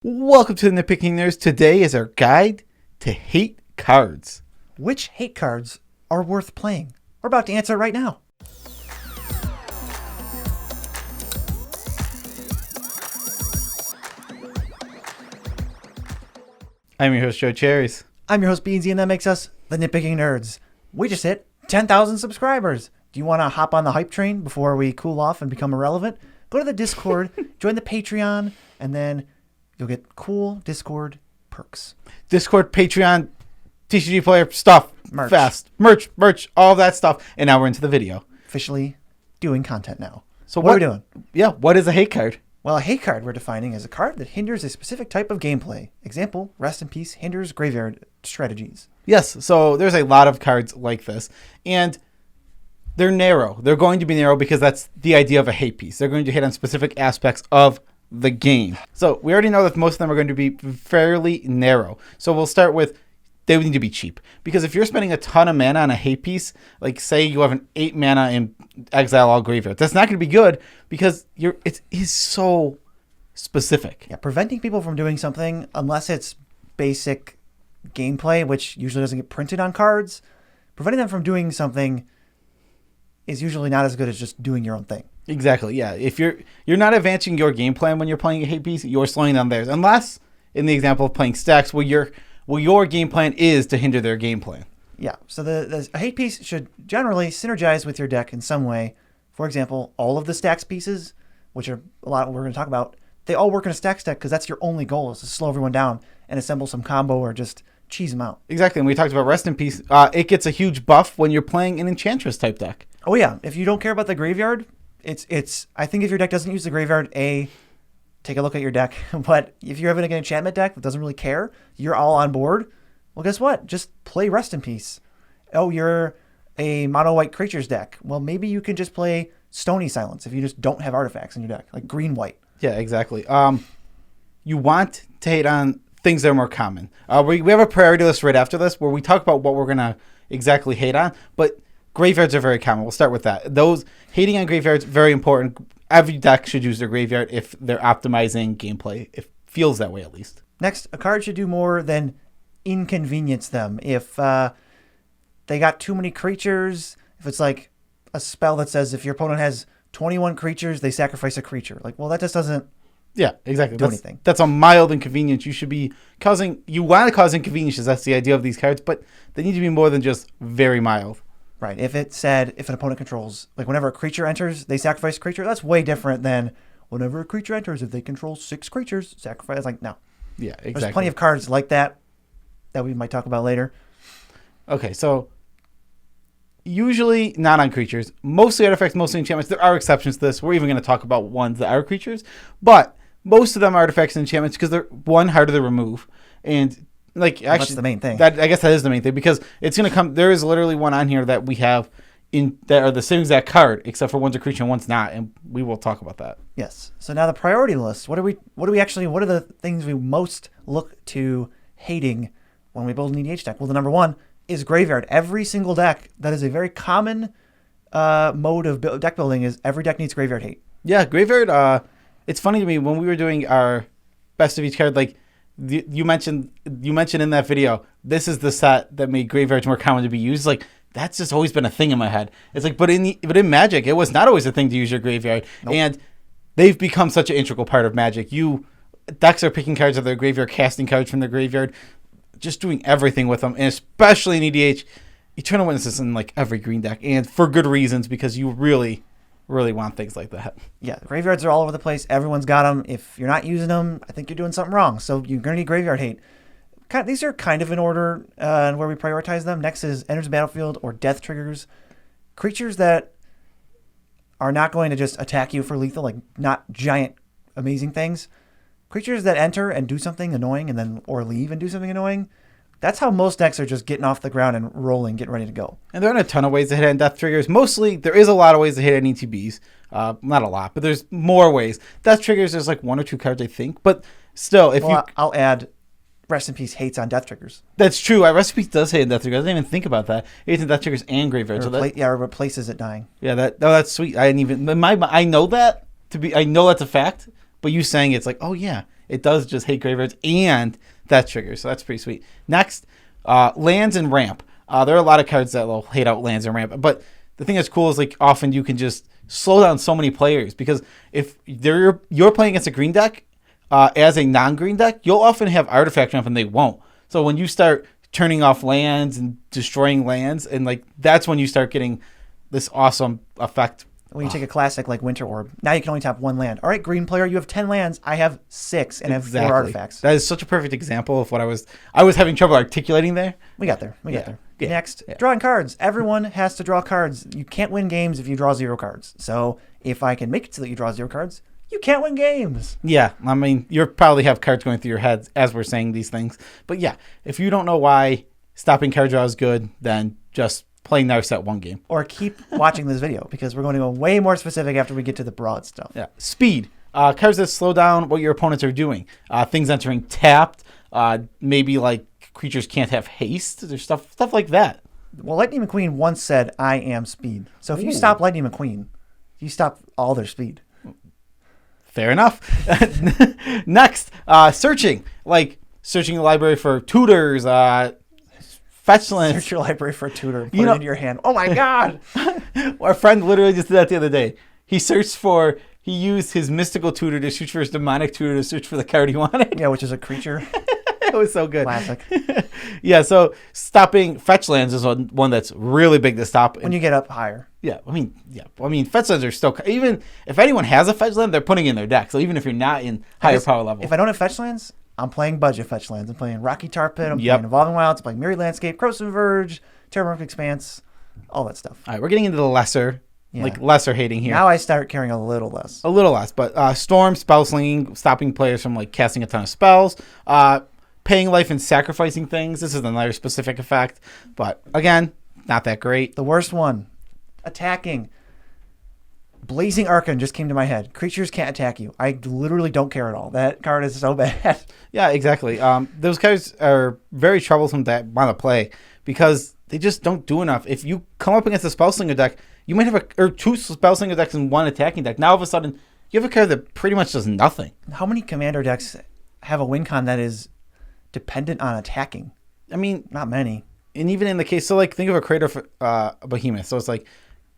Welcome to the Nitpicking Nerds. Today is our guide to hate cards. Which hate cards are worth playing? We're about to answer it right now. I'm your host, Joe Cherries. I'm your host, Beansy, and that makes us the Nitpicking Nerds. We just hit 10,000 subscribers. Do you want to hop on the hype train before we cool off and become irrelevant? Go to the Discord, join the Patreon, and then you'll get cool Discord perks. Discord, Patreon, TCG player stuff. Merch. Fast. Merch, all that stuff. And now we're into the video. Officially doing content now. So what are we doing? Yeah, what is a hate card? Well, a hate card we're defining as a card that hinders a specific type of gameplay. Example, Rest in Peace hinders graveyard strategies. Yes, so there's a lot of cards like this. And they're narrow. They're going to be narrow because that's the idea of a hate piece. They're going to hit on specific aspects of the game. So we already know that most of them are going to be fairly narrow. So we'll start with they would need to be cheap. Because if you're spending a ton of mana on a hate piece, like say you have an 8 mana in Exile All Graveyard, that's not going to be good because it is so specific. Yeah, preventing people from doing something, unless it's basic gameplay, which usually doesn't get printed on cards, preventing them from doing something is usually not as good as just doing your own thing. Exactly, yeah. If you're not advancing your game plan when you're playing a hate piece, you're slowing down theirs. Unless, in the example of playing stacks, where your game plan is to hinder their game plan. Yeah, so a hate piece should generally synergize with your deck in some way. For example, all of the stacks pieces, which are a lot we're going to talk about, they all work in a stacks deck because that's your only goal, is to slow everyone down and assemble some combo or just cheese them out. Exactly, and we talked about Rest in Peace. It gets a huge buff when you're playing an Enchantress type deck. Oh yeah, if you don't care about the graveyard, it's I think if your deck doesn't use the graveyard, take a look at your deck. But if you're having an enchantment deck that doesn't really care, you're all on board. Well, guess what? Just play Rest in Peace. Oh, you're a mono white creatures deck. Well, maybe you can just play Stony Silence if you just don't have artifacts in your deck, like green white. Yeah, exactly. You want to hate on things that are more common. We have a priority list right after this where we talk about what we're gonna exactly hate on, but graveyards are very common. We'll start with that. Those hating on graveyards, very important. Every deck should use their graveyard if they're optimizing gameplay. It feels that way, at least. Next, a card should do more than inconvenience them. If they got too many creatures, if it's like a spell that says if your opponent has 21 creatures, they sacrifice a creature. Like, well, that just doesn't exactly. do anything. That's a mild inconvenience. You want to cause inconveniences. That's the idea of these cards, but they need to be more than just very mild. Right. If it said if an opponent controls, like whenever a creature enters, they sacrifice a creature, that's way different than whenever a creature enters, if they control 6 creatures, sacrifice. It's like, no. Yeah, exactly. There's plenty of cards like that we might talk about later. Okay, so usually not on creatures. Mostly artifacts, mostly enchantments. There are exceptions to this. We're even going to talk about ones that are creatures. But most of them are artifacts and enchantments because they're, one, harder to remove. And actually, that's the main thing. I guess that is the main thing because it's going to come. There is literally one on here that we have that are the same exact card, except for one's a creature and one's not, and we will talk about that. Yes. So now the priority list. What are the things we most look to hating when we build an EDH deck? Well, the number one is graveyard. Every single deck, that is a very common mode of deck building, is every deck needs graveyard hate. Yeah, graveyard. It's funny to me when we were doing our best of each card, like. You mentioned in that video, this is the set that made graveyards more common to be used. Like, that's just always been a thing in my head. It's like, but in Magic, it was not always a thing to use your graveyard. Nope. And they've become such an integral part of Magic. Decks are picking cards out of their graveyard, casting cards from their graveyard, just doing everything with them. And especially in EDH, Eternal Witness is in like every green deck, and for good reasons, because you really want things like that. Yeah, graveyards are all over the place. Everyone's got them. If you're not using them, I think you're doing something wrong. So you're going to need graveyard hate. These are kind of in order where we prioritize them. Next is enters the battlefield or death triggers. Creatures that are not going to just attack you for lethal, like not giant, amazing things. Creatures that enter and do something annoying or leave and do something annoying. That's how most decks are just getting off the ground and rolling, getting ready to go. And there aren't a ton of ways to hit on death triggers. Mostly, there is a lot of ways to hit on ETBs. Not a lot, but there's more ways. Death triggers, there's like 1 or 2 cards, I think. But still, I'll add Rest in Peace hates on death triggers. That's true. Rest in Peace does hate on death triggers. I didn't even think about that. It hates on death triggers and graveyard. It replaces it dying. Yeah, that's sweet. I didn't even. I know that. I know that's a fact. But you saying it's like, oh yeah, it does just hate graveyards and death triggers. So that's pretty sweet. Next, lands and ramp. There are a lot of cards that will hate out lands and ramp, but the thing that's cool is like often you can just slow down so many players, because if you're playing against a green deck as a non-green deck, you'll often have artifact ramp and they won't. So when you start turning off lands and destroying lands, and like that's when you start getting this awesome effect. When you take a classic like Winter Orb, now you can only tap one land. All right, green player, you have 10 lands. I have 6 and have 4 artifacts. That is such a perfect example of what I was having trouble articulating there. We got there. We got there. Yeah. Next, drawing cards. Everyone has to draw cards. You can't win games if you draw 0 cards. So if I can make it so that you draw 0 cards, you can't win games. Yeah, I mean, you probably have cards going through your heads as we're saying these things. But yeah, if you don't know why stopping card draw is good, then just play Narset one game. Or keep watching this video, because we're going to go way more specific after we get to the broad stuff. Yeah. Speed. Cards that slow down what your opponents are doing. Things entering tapped. Maybe like creatures can't have haste. There's stuff like that. Well, Lightning McQueen once said, I am speed. So if you stop Lightning McQueen, you stop all their speed. Fair enough. Next, searching. Like searching the library for tutors, fetchlands. Search your library for a tutor and put it into your hand. Oh my God. Our friend literally just did that the other day. He used his mystical tutor to search for his demonic tutor to search for the card he wanted. Yeah, which is a creature. It was so good. Classic. Yeah, so stopping fetchlands is one that's really big to stop. When you get up higher. Yeah, I mean, fetchlands are still, even if anyone has a fetchland, they're putting it in their deck. So even if you're not in higher power level. If I don't have fetchlands, I'm playing budget fetchlands. I'm playing Rocky Tar Pit. I'm playing Evolving Wilds. I'm playing Mirrored Landscape, Corrosive Verge, Terramorphic Expanse, all that stuff. All right, we're getting into the lesser hating here. Now I start caring a little less. But Storm, spell slinging, stopping players from like casting a ton of spells, paying life and sacrificing things. This is another specific effect, but again, not that great. The worst one, attacking. Blazing Archon just came to my head. Creatures can't attack you. I literally don't care at all. That card is so bad. Yeah, exactly. Those cards are very troublesome to want to play because they just don't do enough. If you come up against a Spellslinger deck, you might have two Spellslinger decks and one attacking deck. Now all of a sudden, you have a card that pretty much does nothing. How many Commander decks have a win con that is dependent on attacking? I mean, not many. And even in the case, so like think of a Creator Behemoth. So it's like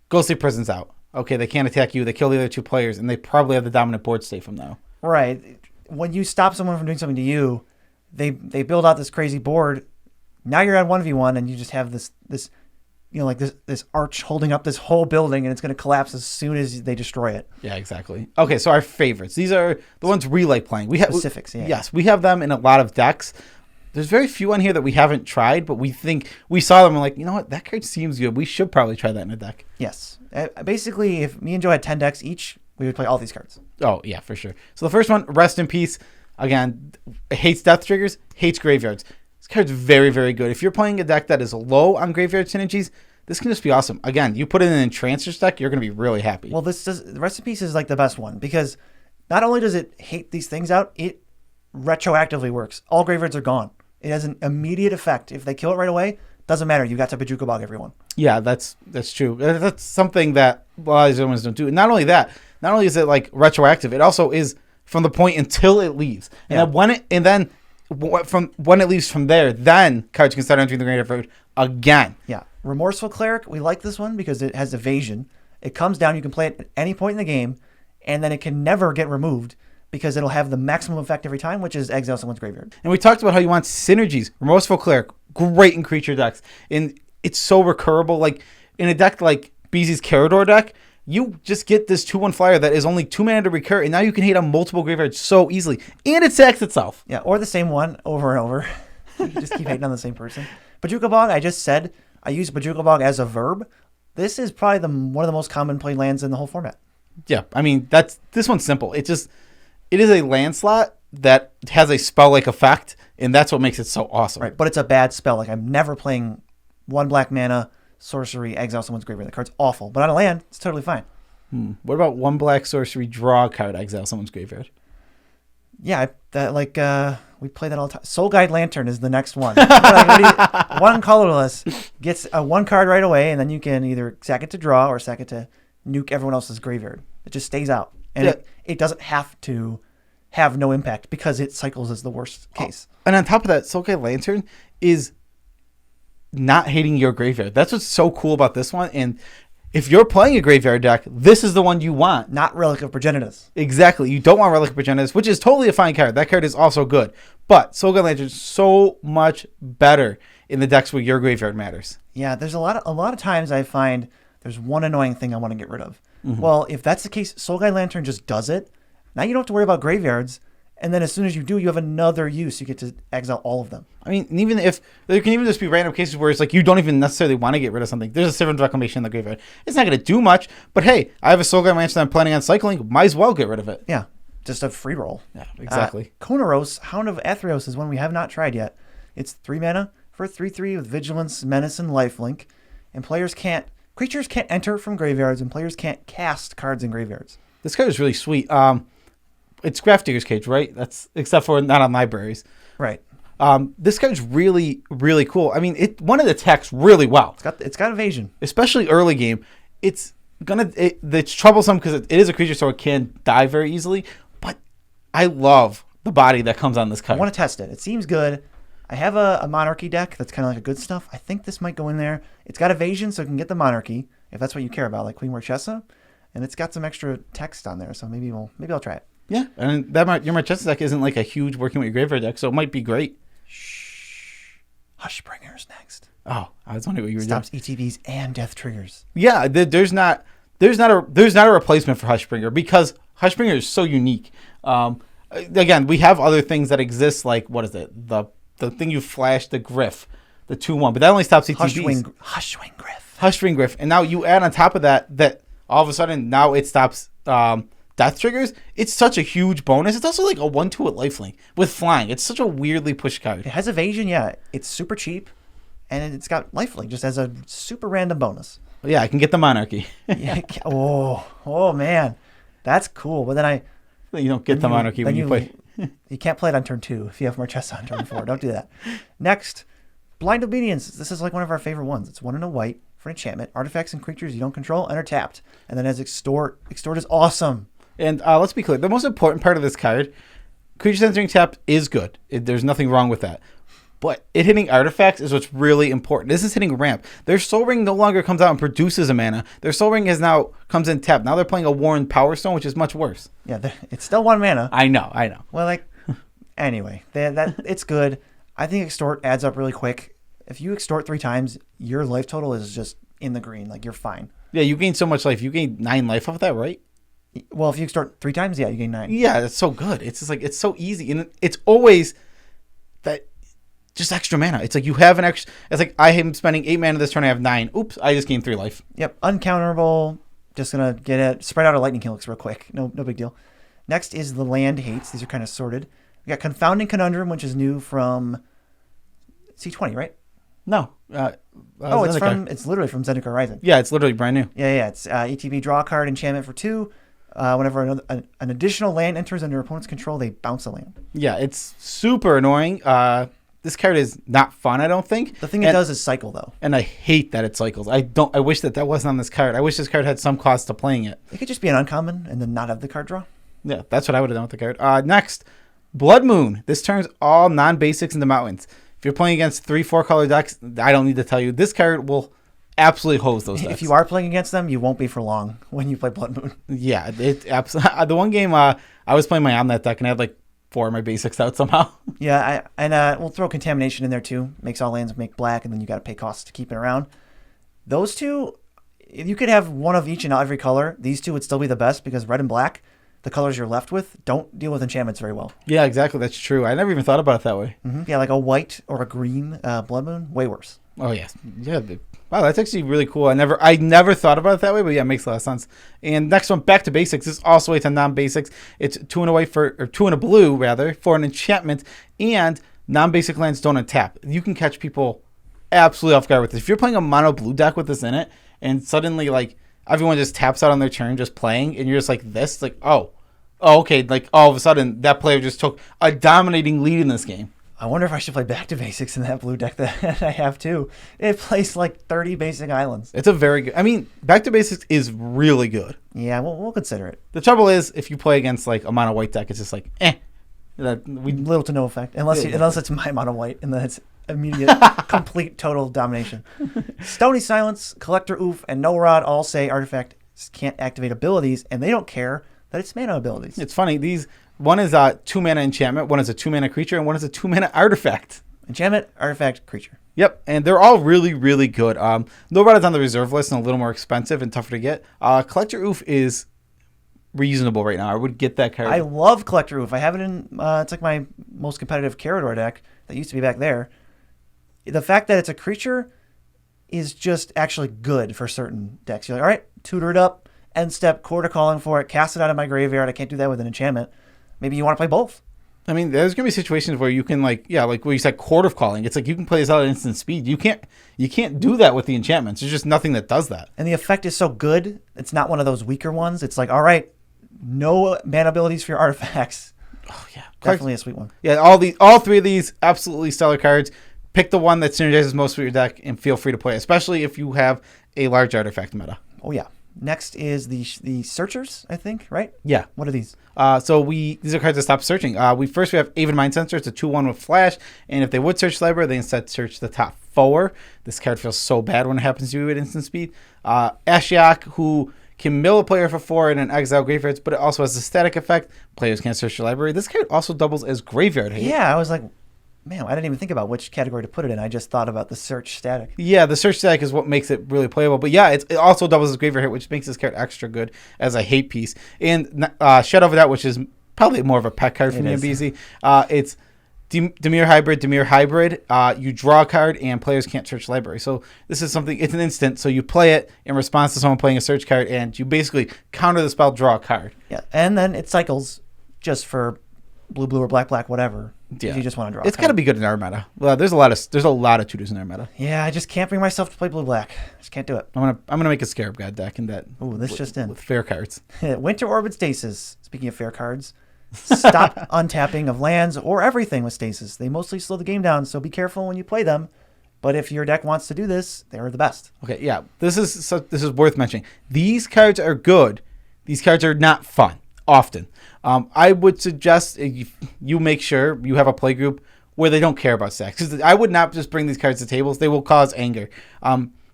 Ghostly Prison's out. Okay, they can't attack you. They kill the other two players, and they probably have the dominant board state from now. Right. When you stop someone from doing something to you, they build out this crazy board. Now you're at 1v1, and you just have this this arch holding up this whole building, and it's going to collapse as soon as they destroy it. Yeah, exactly. Okay, so our favorites. These are the ones we like playing. We have specifics. Yeah. Yes, we have them in a lot of decks. There's very few on here that we haven't tried, but we think we saw them and like, you know what, that card seems good. We should probably try that in a deck. Yes. Basically, if me and Joe had 10 decks each, we would play all these cards. Oh, yeah, for sure. So the first one, Rest in Peace. Again, hates death triggers, hates graveyards. This card's very, very good. If you're playing a deck that is low on graveyard synergies, this can just be awesome. Again, you put it in an Entrancers deck, you're going to be really happy. Well, Rest in Peace is like the best one because not only does it hate these things out, it retroactively works. All graveyards are gone. It has an immediate effect. If they kill it right away, doesn't matter. You got to Bajuka Bog everyone. Yeah, that's true. That's something that a lot of these ones don't do. And not only that, not only is it like retroactive, it also is from the point until it leaves. And then when it leaves from there, then cards can start entering the graveyard again. Yeah. Remorseful Cleric, we like this one because it has evasion. It comes down, you can play it at any point in the game, and then it can never get removed because it'll have the maximum effect every time, which is exile someone's graveyard. And we talked about how you want synergies. Remorseful Cleric, great in creature decks. And it's so recurable. Like in a deck like BZ's Carador deck, you just get this 2/1 flyer that is only 2 mana to recur, and now you can hit on multiple graveyards so easily. And it sacks itself. Yeah, or the same one over and over. You just keep hating on the same person. Bajuka Bog, I just said, I use Bajuka Bog as a verb. This is probably one of the most common played lands in the whole format. Yeah, I mean, this one's simple. It is a land slot that has a spell-like effect, and that's what makes it so awesome. Right, but it's a bad spell. Like, I'm never playing 1 black mana, sorcery, exile someone's graveyard. The card's awful. But on a land, it's totally fine. What about 1 black sorcery, draw a card, exile someone's graveyard? Yeah, we play that all the time. Soul Guide Lantern is the next one. One colorless gets a 1 card right away, and then you can either sack it to draw or sack it to nuke everyone else's graveyard. It just stays out. And it doesn't have to have no impact because it cycles as the worst case. And on top of that, Soulguide Lantern is not hating your graveyard. That's what's so cool about this one. And if you're playing a graveyard deck, this is the one you want. Not Relic of Progenitus. Exactly. You don't want Relic of Progenitus, which is totally a fine card. That card is also good. But Soulguide Lantern is so much better in the decks where your graveyard matters. Yeah, there's a lot of times I find there's one annoying thing I want to get rid of. Well, if that's the case, Soulguide Lantern just does it. Now you don't have to worry about graveyards. And then as soon as you do, you have another use. You get to exile all of them. I mean, even if there can even just be random cases where it's like you don't even necessarily want to get rid of something. There's a Seventh Reclamation in the graveyard. It's not going to do much, but hey, I have a Soulguide Lantern that I'm planning on cycling. Might as well get rid of it. Yeah, just a free roll. Yeah, exactly. Konaros, Hound of Atheros is one we have not tried yet. It's 3 mana for a 3/3 with Vigilance, Menace, and Lifelink. And creatures can't enter from graveyards, and players can't cast cards in graveyards. This card is really sweet. It's Grafdigger's Cage, right? That's except for not on libraries. Right. This card's really, really cool. I mean, one of the attacks really well. It's got evasion, especially early game. It's troublesome because it is a creature, so it can die very easily. But I love the body that comes on this card. I want to test it. It seems good. I have a Monarchy deck that's kind of like a good stuff. I think this might go in there. It's got evasion, so it can get the Monarchy if that's what you care about, like Queen Marchesa, and it's got some extra text on there. So maybe I'll try it. Yeah, and your Marchesa deck isn't like a huge working with your graveyard deck, so it might be great. Shh. Hushbringer's next. Oh, I was wondering what you were Stops ETBs and death triggers. Yeah, there's not a replacement for Hushbringer because Hushbringer is so unique. Again, we have other things that exist, like what is it? The thing you flash, the Griff, the 2/1, but that only stops ETBs. Hushwing Griff. Hushwing Griff, and now you add on top of that all of a sudden now it stops death triggers. It's such a huge bonus. It's also like a 1/2 at lifelink with flying. It's such a weirdly pushed card. It has evasion, yeah. It's super cheap, and it's got lifelink just as a super random bonus. Yeah, I can get the Monarchy. Yeah. Oh man, that's cool. But then you don't get the Monarchy when you play. You can't play it on turn 2 if you have Marchesa on turn 4. Don't do that. Next, Blind Obedience. This is like one of our favorite ones. It's 1 and a white for enchantment. Artifacts and creatures you don't control enter tapped. And then as Extort. Extort is awesome. And let's be clear. The most important part of this card, creatures entering tapped is good. There's nothing wrong with that. But it hitting artifacts is what's really important. This is hitting ramp. Their Soul Ring no longer comes out and produces a mana. Their Soul Ring now comes in tapped. Now they're playing a Warren Power Stone, which is much worse. Yeah, it's still 1 mana. I know. Well, anyway, that it's good. I think Extort adds up really quick. If you extort 3 times, your life total is just in the green. Like, you're fine. Yeah, you gain so much life. You gain 9 life off of that, right? Well, if you extort 3 times, yeah, you gain 9. Yeah, that's so good. It's just like, it's so easy. And it's always that just extra mana. It's like you have an extra. It's like I am spending 8 mana this turn. I have 9. Oops, I just gained 3 life. Yep, uncounterable. Just going to get it. Spread out a lightning helix real quick. No big deal. Next is the land hates. These are kind of sorted. We got Confounding Conundrum, which is new from C20, right? No. It's literally from Zendikar Rising. Yeah, it's literally brand new. Yeah. It's ETB draw a card, enchantment for 2. Whenever an additional land enters under opponent's control, they bounce a land. Yeah, it's super annoying. This card is not fun, I don't think. The thing it does is cycle, though. And I hate that it cycles. I wish that wasn't on this card. I wish this card had some cost to playing it. It could just be an uncommon and then not have the card draw. Yeah, that's what I would have done with the card. Next, Blood Moon. This turns all non-basics into mountains. If you're playing against 3-4 color decks, I don't need to tell you. This card will absolutely hose those decks. If you are playing against them, you won't be for long when you play Blood Moon. Yeah, it absolutely. The one game I was playing my Omnet deck and I had like 4 of my basics out somehow. Yeah, we'll throw Contamination in there too. Makes all lands make black, and then you got to pay costs to keep it around. Those two, if you could have one of each in every color, these two would still be the best because red and black, the colors you're left with, don't deal with enchantments very well. Yeah, exactly. That's true. I never even thought about it that way. Mm-hmm. Yeah, like a white or a green Blood Moon, way worse. Oh yes, yeah. Wow, that's actually really cool. I never thought about it that way, but yeah, it makes a lot of sense. And next one, back to basics. This is also to non-basics. It's 2 and a white 2 and a blue rather for an enchantment, and non-basic lands don't untap. You can catch people absolutely off guard with this. If you're playing a mono blue deck with this in it, and suddenly like everyone just taps out on their turn just playing, and you're just like this, like oh okay, like all of a sudden that player just took a dominating lead in this game. I wonder if I should play Back to Basics in that blue deck that I have too. It plays like 30 basic islands. It's a very good. I mean, Back to Basics is really good. Yeah, we'll consider it. The trouble is, if you play against like a mono white deck, it's just like Little to no effect, unless it's my mono white, and then it's immediate, complete, total domination. Stony Silence, Collector Oof, and No Rod all say artifacts can't activate abilities, and they don't care that it's mana abilities. It's funny. One is a 2-mana enchantment, one is a 2-mana creature, and one is a 2-mana artifact. Enchantment, artifact, creature. Yep, and they're all really, really good. No Rod is on the reserve list and a little more expensive and tougher to get. Collector Oof is reasonable right now. I would get that card. I love Collector Oof. I have it in, it's like my most competitive Carador deck that used to be back there. The fact that it's a creature is just actually good for certain decks. You're like, all right, tutor it up, end step, Quarter Calling for it, cast it out of my graveyard. I can't do that with an enchantment. Maybe you want to play both. I mean, there's going to be situations where you can like where you said Court of Calling. It's like you can play this out at instant speed. You can't do that with the enchantments. There's just nothing that does that. And the effect is so good. It's not one of those weaker ones. It's like, all right, no mana abilities for your artifacts. Oh yeah, Definitely a sweet one. Yeah, all three of these absolutely stellar cards. Pick the one that synergizes most with your deck and feel free to play, especially if you have a large artifact meta. Oh yeah. Next is the Searchers, I think, right? Yeah. What are these? These are cards that stop searching. We have Avid Mind Sensor. It's a 2/1 with flash, and if they would search the library, they instead search the top 4. This card feels so bad when it happens to you at instant speed. Ashiok, who can mill a player for 4 and then exile graveyards, but it also has a static effect. Players can't search your library. This card also doubles as graveyard hate. Yeah, I was like, man, I didn't even think about which category to put it in. I just thought about the search static. Yeah, the search static is what makes it really playable. But yeah, it also doubles as graveyard hit, which makes this card extra good as a hate piece. And Shadow of Doubt, which is probably more of a pet card for me and BZ. It's Dimir Hybrid. You draw a card and players can't search library. So this is something, it's an instant. So you play it in response to someone playing a search card and you basically counter the spell, draw a card. Yeah, and then it cycles just for blue, or black, whatever. Yeah. If you just want to draw. It's got to be good in our meta. Well, there's a lot of tutors in our meta. Yeah, I just can't bring myself to play black. Just can't do it. I'm gonna make a Scarab God deck in that. Oh, this just in with fair cards. Winter Orbit Stasis. Speaking of fair cards, stop untapping of lands or everything with stasis. They mostly slow the game down, so be careful when you play them. But if your deck wants to do this, they're the best. Okay, yeah, this is worth mentioning. These cards are good. These cards are not fun often. I would suggest you make sure you have a play group where they don't care about stacks. Because I would not just bring these cards to tables. They will cause anger.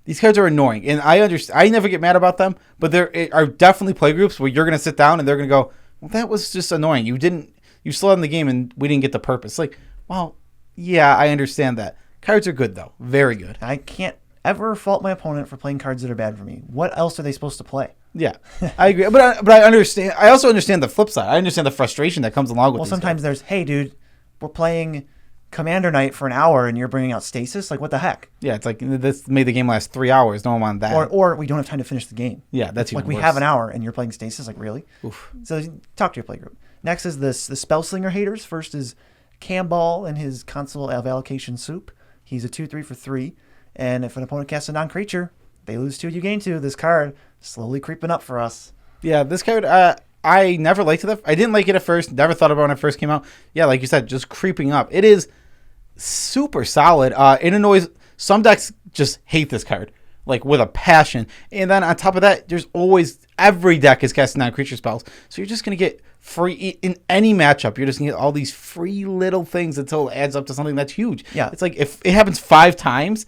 These cards are annoying. And I understand. I never get mad about them. But there are definitely play groups where you're going to sit down and they're going to go, well, that was just annoying. You slowed down the game and we didn't get the purpose. Like, well, yeah, I understand that. Cards are good, though. Very good. I can't ever fault my opponent for playing cards that are bad for me. What else are they supposed to play? Yeah, I agree. But I understand. I also understand the flip side. I understand the frustration that comes along with. Well, sometimes there's, hey, dude, we're playing Commander Night for an hour and you're bringing out Stasis. Like, what the heck? Yeah, it's like this made the game last 3 hours. No one wanted that. Or we don't have time to finish the game. Yeah, that's like even we worse. have an hour and you're playing Stasis. Like, really? Oof. So talk to your playgroup. Next is the Spellslinger haters. First is Camball and his Consul of Allocation Soup. He's a 2/3 for 3, and if an opponent casts a non-creature, they lose 2, you gain 2. This card slowly creeping up for us. Yeah, this card, I never liked it. I didn't like it at first. Never thought about it when it first came out. Yeah, like you said, just creeping up. It is super solid. It annoys. Some decks just hate this card, like with a passion. And then on top of that, there's always, every deck is casting non-creature spells. So you're just going to get free, in any matchup, you're just going to get all these free little things until it adds up to something that's huge. Yeah. It's like if it happens 5 times,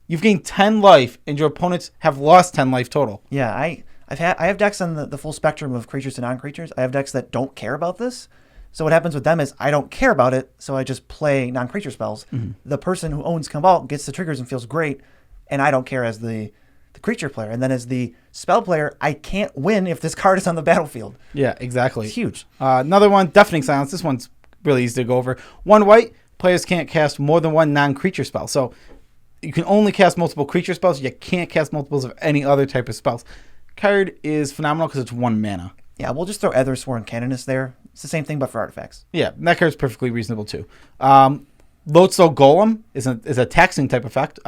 you've gained 10 life and your opponents have lost 10 life total. Yeah, I have decks on the full spectrum of creatures to non-creatures. I have decks that don't care about this. So what happens with them is I don't care about it, so I just play non-creature spells. Mm-hmm. The person who owns Camball gets the triggers and feels great, and I don't care as the creature player. And then as the spell player, I can't win if this card is on the battlefield. Yeah, exactly. It's huge. Another one, Deafening Silence. This one's really easy to go over. 1 white, players can't cast more than 1 non-creature spell. So you can only cast multiple creature spells. You can't cast multiples of any other type of spells. Card is phenomenal because it's 1 mana. Yeah, we'll just throw Atheros and Canonist there. It's the same thing, but for artifacts. Yeah, that card's perfectly reasonable too. Lozo Golem is a taxing type effect.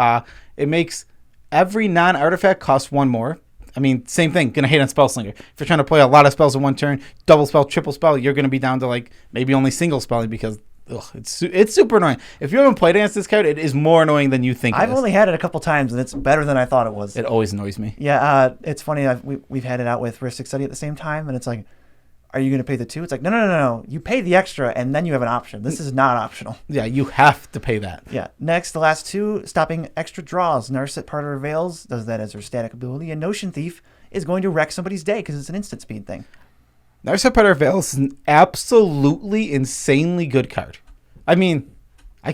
It makes every non-artifact cost 1 more. I mean, same thing. Gonna hate on Spellslinger. If you're trying to play a lot of spells in one turn, double spell, triple spell, you're gonna be down to like maybe only single spelling because it's super annoying. If you haven't played against this card, it is more annoying than you think. I've only had it a couple times, and it's better than I thought it was. It always annoys me. Yeah, it's funny. We've had it out with Ristic Study at the same time, and it's like, are you going to pay the 2? It's like, no. You pay the extra, and then you have an option. This is not optional. Yeah, you have to pay that. Yeah. Next, the last 2, stopping extra draws. Narset Parter Veils does that as her static ability, and Notion Thief is going to wreck somebody's day because it's an instant speed thing. Narset Parter Veils is an absolutely insanely good card. I mean, I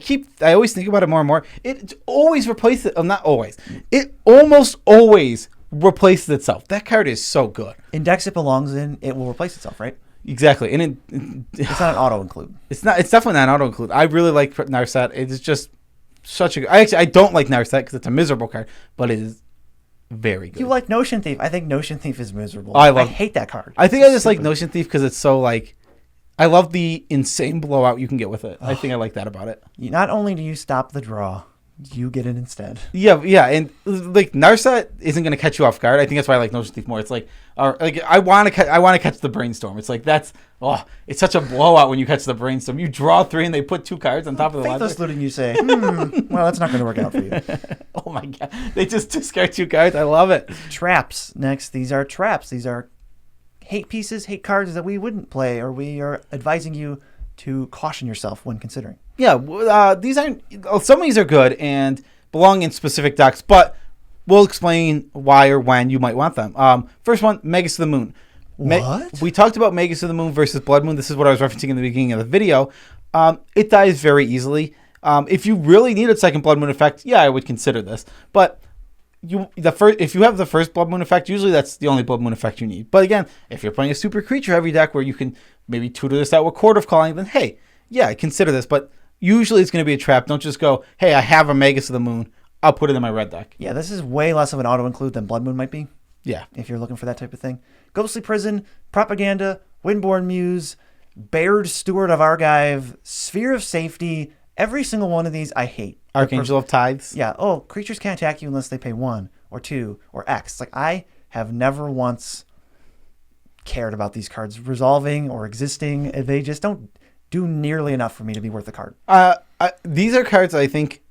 always think about it more and more. It always replaces, not always. It almost always replaces itself. That card is so good. In decks it belongs in, it will replace itself, right? Exactly. And it's not an auto include. It's definitely not an auto include. I really like Narset. It is just such a good. I don't like Narset because it's a miserable card, but it is very good. You like Notion Thief. I think Notion Thief is miserable. I hate that card. I think I just like Notion Thief because it's so like, I love the insane blowout you can get with it. I think I like that about it. Not only do you stop the draw, you get it instead. Yeah, and like Narset isn't going to catch you off guard. I think that's why I like Notion Thief more. It's like, I want to catch the Brainstorm. It's like it's such a blowout when you catch the Brainstorm. You draw 3 and they put 2 cards on top of the library. Faithless Looting, you say, well, that's not going to work out for you. Oh my god, they just discard 2 cards. I love it. Traps. Next, these are traps. These are hate pieces, hate cards that we wouldn't play, or we are advising you to caution yourself when considering. Yeah, these aren't. Some of these are good and belong in specific decks, but we'll explain why or when you might want them. First one, Magus of the Moon. What? We talked about Magus of the Moon versus Blood Moon. This is what I was referencing in the beginning of the video. It dies very easily. If you really need a second Blood Moon effect, yeah, I would consider this. But if you have the first Blood Moon effect, usually that's the only Blood Moon effect you need. But again, if you're playing a super creature heavy deck where you can maybe tutor this out with Court of Calling, then hey, yeah, consider this. But usually it's going to be a trap. Don't just go, hey, I have a Magus of the Moon, I'll put it in my red deck. Yeah, this is way less of an auto-include than Blood Moon might be. Yeah. If you're looking for that type of thing. Ghostly Prison, Propaganda, Windborne Muse, Baird Steward of Argive, Sphere of Safety. Every single one of these I hate. Archangel of Tithes. Yeah. Oh, creatures can't attack you unless they pay 1 or 2 or X. It's like, I have never once cared about these cards resolving or existing. They just don't do nearly enough for me to be worth the card. These are cards I think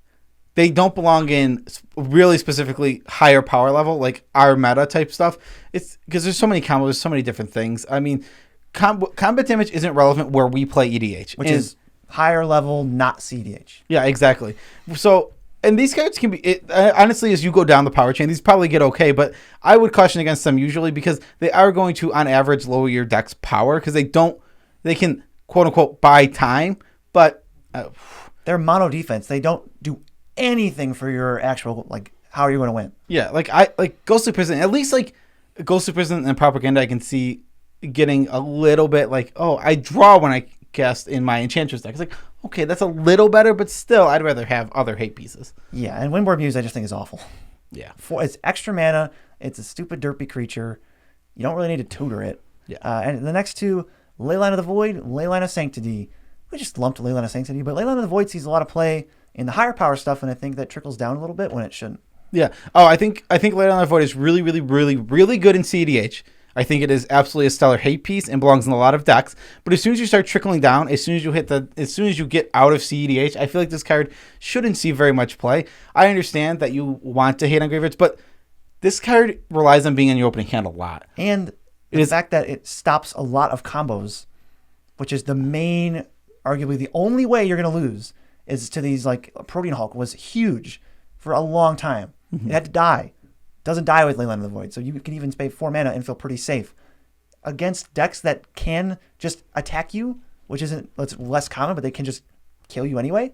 they don't belong in really specifically higher power level, like our meta type stuff. It's because there's so many combos, there's so many different things. I mean, combat damage isn't relevant where we play EDH. Which is higher level, not CDH. Yeah, exactly. So, and these cards can be, honestly, as you go down the power chain, these probably get okay, but I would caution against them usually because they are going to, on average, lower your deck's power because they can, quote unquote, buy time, but they're mono defense. They don't do anything for your actual, like, how are you going to win? Yeah, like Ghostly Prison, at least like Ghostly Prison and Propaganda, I can see getting a little bit like, oh, I draw when I cast in my Enchantress deck. It's like, okay, that's a little better, but still, I'd rather have other hate pieces. Yeah, and Windborne Muse I just think is awful. Yeah. It's extra mana. It's a stupid derpy creature. You don't really need to tutor it. Yeah. And the next 2, Leyline of the Void, Leyline of Sanctity. We just lumped Leyline of Sanctity, but Leyline of the Void sees a lot of play in the higher power stuff, and I think that trickles down a little bit when it shouldn't. Yeah. Oh, I think Leyline of the Void is really, really, really, really good in CEDH. I think it is absolutely a stellar hate piece and belongs in a lot of decks. But as soon as you start trickling down, as soon as you get out of CEDH, I feel like this card shouldn't see very much play. I understand that you want to hate on graveyards, but this card relies on being in your opening hand a lot. And the fact that it stops a lot of combos, which is the main, arguably the only way you're going to lose, is to these, like, Protean Hulk was huge for a long time. Mm-hmm. It had to die. Doesn't die with Leyline of the Void, so you can even pay 4 mana and feel pretty safe against decks that can just attack you, which isn't less common, but they can just kill you anyway.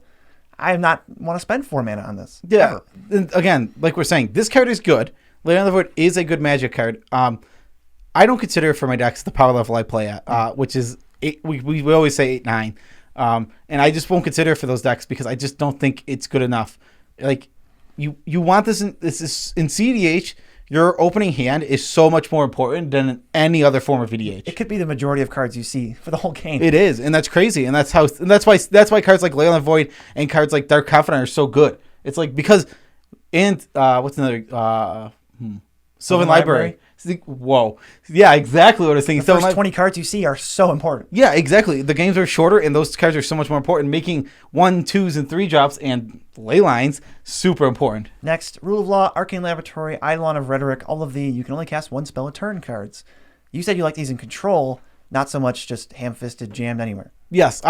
I am not want to spend 4 mana on this. Yeah, ever. Again, like we're saying, this card is good. Leyline of the Void is a good Magic card. I don't consider it for my decks the power level I play at, which is 8. We always say 8-9, and I just won't consider it for those decks because I just don't think it's good enough. Like. You want this in CDH, your opening hand is so much more important than in any other form of EDH. It could be the majority of cards you see for the whole game. It is, and that's crazy, and that's why cards like Leyline of the Void and cards like Dark Confidant are so good. It's like because what's another Sylvan Library. Whoa. Yeah, exactly what I was thinking. The first 20 cards you see are so important. Yeah, exactly. The games are shorter, and those cards are so much more important. Making 1, 2s, and 3 drops and ley lines super important. Next, Rule of Law, Arcane Laboratory, Eidolon of Rhetoric, all of the you can only cast one spell a turn cards. You said you like these in Control, not so much just ham-fisted jammed anywhere. Yes.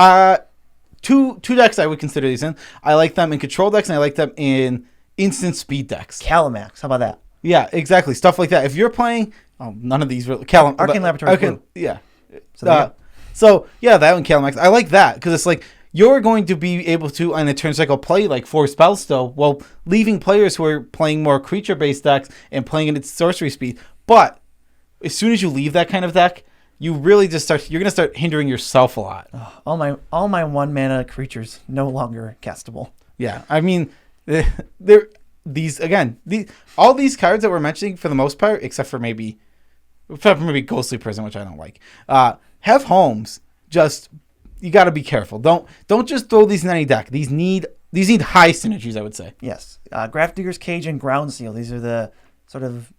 Two decks I would consider these in. I like them in Control decks, and I like them in instant speed decks. Calamax, how about that? Yeah, exactly. Stuff like that. If you're playing... Oh, none of these really... Arcane Laboratory. Okay, yeah. So yeah, that one, Calamax. I like that, because it's like, you're going to be able to, on a turn cycle, play like 4 spells still, while leaving players who are playing more creature-based decks and playing at its sorcery speed. But as soon as you leave that kind of deck, you really just you're going to start hindering yourself a lot. All my 1-mana creatures no longer castable. Yeah, I mean, all these cards that we're mentioning, for the most part, except for maybe Ghostly Prison, which I don't like, have homes. Just, you got to be careful. Don't just throw these in any deck. These need high synergies, I would say. Yes, Grafdigger's Cage and Ground Seal. These are the sort of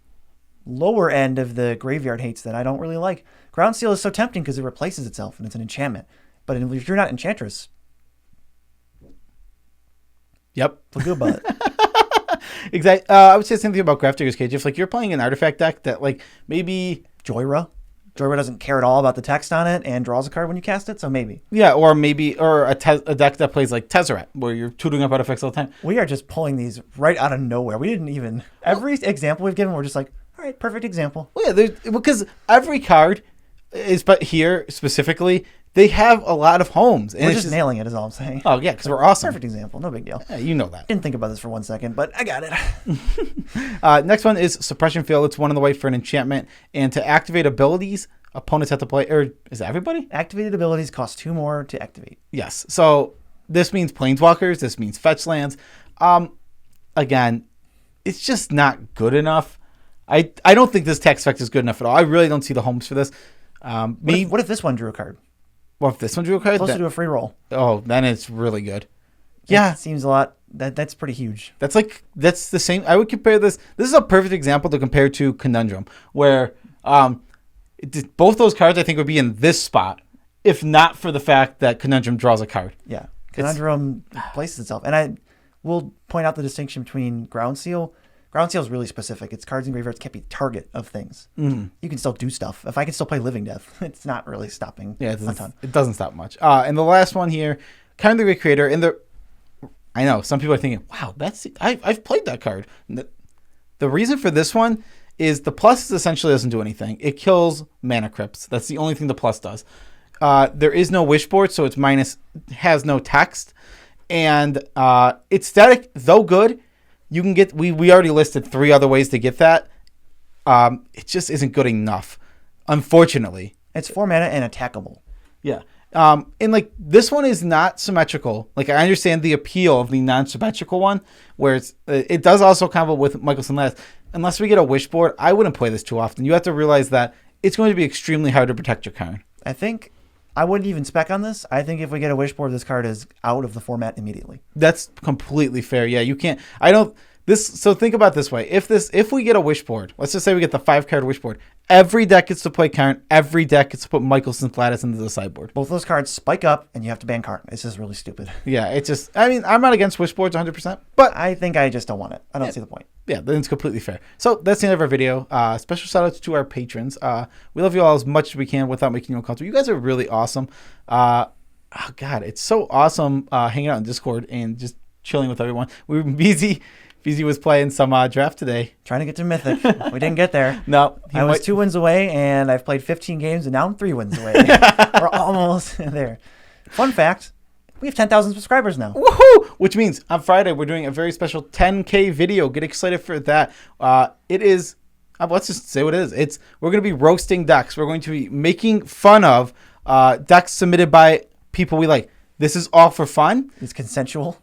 lower end of the graveyard hates that I don't really like. Ground Seal is so tempting because it replaces itself and it's an enchantment. But if you're not Enchantress, yep, feel good about it. Exactly. I would say the same thing about Grafdigger's Cage. If like you're playing an artifact deck that like maybe Joyra doesn't care at all about the text on it and draws a card when you cast it, so maybe. Yeah, or a deck that plays like Tezzeret, where you're tutoring up artifacts all the time. We are just pulling these right out of nowhere. We didn't even every example we've given, we're just like, all right, perfect example. Well, yeah, because every card is, but here specifically, they have a lot of homes. And we're just nailing it, is all I'm saying. Oh, yeah, because we're awesome. Perfect example. No big deal. Yeah, you know that. Didn't think about this for 1 second, but I got it. Next one is Suppression Field. It's 1 in the white for an enchantment. And to activate abilities, opponents have to play... Or is it everybody? Activated abilities cost 2 more to activate. Yes. So this means Planeswalkers. This means fetch lands. Again, it's just not good enough. I don't think this text effect is good enough at all. I really don't see the homes for this. What if this one drew a card? Well, if this one drew a card? Supposed to do a free roll. Oh, then it's really good. Yeah. It seems a lot. That's pretty huge. That's the same. I would compare this. This is a perfect example to compare to Conundrum, where both those cards I think would be in this spot, if not for the fact that Conundrum draws a card. Yeah. Conundrum places itself. And I will point out the distinction between Ground Seal. Ground Seal is really specific. Its cards and graveyards can't be target of things. Mm-hmm. You can still do stuff. If I can still play Living Death, it's not really stopping a ton. It doesn't stop much. And the last one here, kind of the Recreator. I know some people are thinking, "Wow, I've played that card." The reason for this one is the plus essentially doesn't do anything. It kills mana crypts. That's the only thing the plus does. There is no wishboard, so it's has no text, and it's static though good. You can get, we already listed 3 other ways to get that. It just isn't good enough, unfortunately. It's 4 mana and attackable. Yeah. And like this one is not symmetrical. Like I understand the appeal of the non-symmetrical one, where it does also combo with Michelson last. Unless we get a wishboard, I wouldn't play this too often. You have to realize that it's going to be extremely hard to protect your card. I think I wouldn't even spec on this. I think if we get a wishboard, this card is out of the format immediately. That's completely fair. Yeah, you can't. So think about it this way. If we get a wishboard, let's just say we get the 5-card wishboard, every deck gets to play Karn, every deck gets to put Michelson Lattice into the sideboard. Both those cards spike up and you have to ban Karn. It's just really stupid. Yeah, I'm not against wishboards 100%, but I think I just don't want it. I don't see the point. Yeah, then it's completely fair. So that's the end of our video. Special shout outs to our patrons. We love you all as much as we can without making you uncomfortable. You guys are really awesome. Oh God, it's so awesome hanging out in Discord and just chilling with everyone. We were busy. BZ was playing some draft today. Trying to get to Mythic. We didn't get there. No. I was 2 wins away, and I've played 15 games, and now I'm 3 wins away. We're almost there. Fun fact, we have 10,000 subscribers now. Woohoo! Which means on Friday, we're doing a very special 10K video. Get excited for that. It is, let's just say what it is. We're going to be roasting decks. We're going to be making fun of decks submitted by people we like. This is all for fun. It's consensual.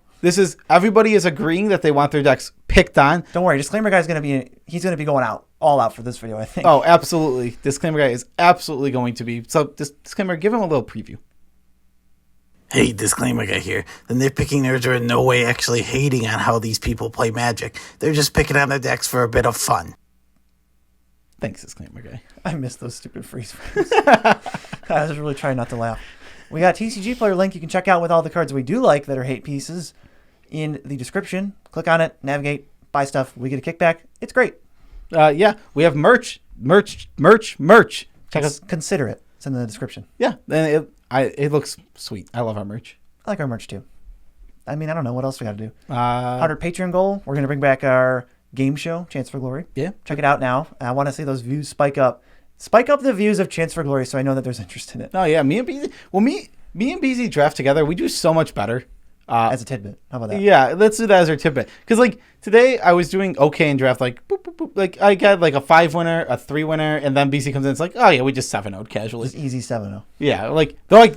Everybody is agreeing that they want their decks picked on. Don't worry, Disclaimer Guy's he's going to be going all out for this video, I think. Oh, absolutely. Disclaimer Guy is absolutely going to be. So, Disclaimer, give him a little preview. Hey, Disclaimer Guy here. The Nitpicking nerds are in no way actually hating on how these people play Magic. They're just picking on their decks for a bit of fun. Thanks, disclaimer guy. I miss those stupid freeze frames. I was really trying not to laugh. We got TCG player link you can check out with all the cards we do like that are hate pieces in the description. Click on it, navigate, buy stuff. We get a kickback. It's great. Yeah, we have merch. Check us. Consider it. It's in the description. Yeah, and it looks sweet. I love our merch. I like our merch too. I mean, I don't know what else we got to do. 100 Patreon goal. We're gonna bring back our game show, Chance for Glory. Yeah, check it out now. I want to see those views spike up. Spike up the views of Chance for Glory, so I know that there's interest in it. Oh yeah, me and BZ draft together. We do so much better. As a tidbit, how about that? Yeah, let's do that as our tidbit. Because like today, I was doing okay in draft. Like, boop, boop, boop. Like I got like a 5 winner, a 3 winner, and then BC comes in. It's like, oh yeah, we just 7-0'd casually. Just easy 7-0. Yeah,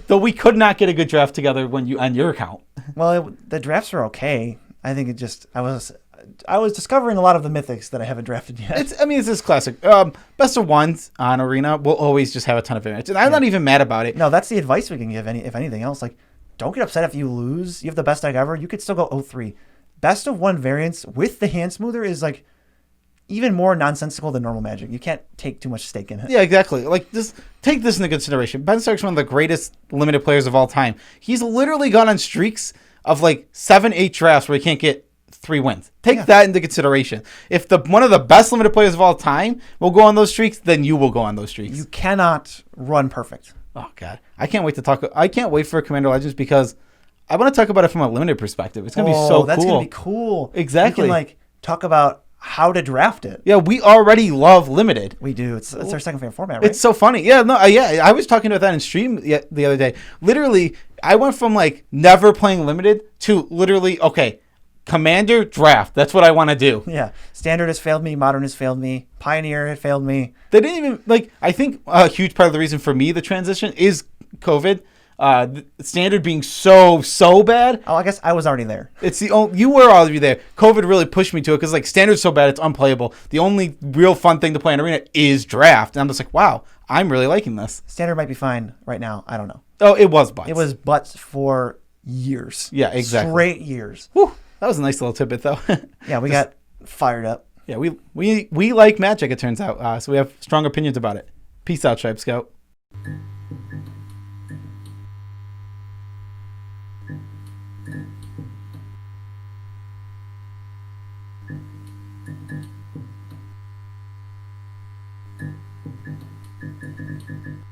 though we could not get a good draft together when you on your account. Well, the drafts were okay. I think it just I was discovering a lot of the mythics that I haven't drafted yet. It's this classic. Best of ones on Arena will always just have a ton of advantage. And I'm not even mad about it. No, that's the advice we can give. If anything else, like, don't get upset if you lose. You have the best deck ever. You could still go 0-3. Best of one variants with the hand smoother is like even more nonsensical than normal Magic. You can't take too much stake in it. Yeah, exactly. Like take this into consideration. Ben Stark's one of the greatest limited players of all time. He's literally gone on streaks of like 7-8 drafts where he can't get 3 wins. Take that into consideration. If one of the best limited players of all time will go on those streaks, then you will go on those streaks. You cannot run perfect. Oh God, I can't wait to talk. I can't wait for Commander Legends because I want to talk about it from a limited perspective. It's gonna be so cool. That's gonna be cool. Exactly. We can like talk about how to draft it. Yeah, we already love limited. We do. It's our second favorite format, right? It's so funny. Yeah, no, yeah. I was talking about that in stream the other day. Literally, I went from like never playing limited to literally Commander draft. That's what I want to do. Yeah. Standard has failed me. Modern has failed me. Pioneer had failed me. They didn't even I think a huge part of the reason for me the transition is COVID. Standard being so bad. Oh, I guess I was already there. It's you were already there. COVID really pushed me to it because like Standard's so bad it's unplayable. The only real fun thing to play in Arena is draft, and I'm just like, wow, I'm really liking this. Standard might be fine right now. I don't know. Oh, it was butts. It was butts for years. Yeah, exactly. Straight years. Whew, that was a nice little tidbit though. Yeah, we got fired up. Yeah, we like Magic. It turns out, so we have strong opinions about it. Peace out, Tribe Scout.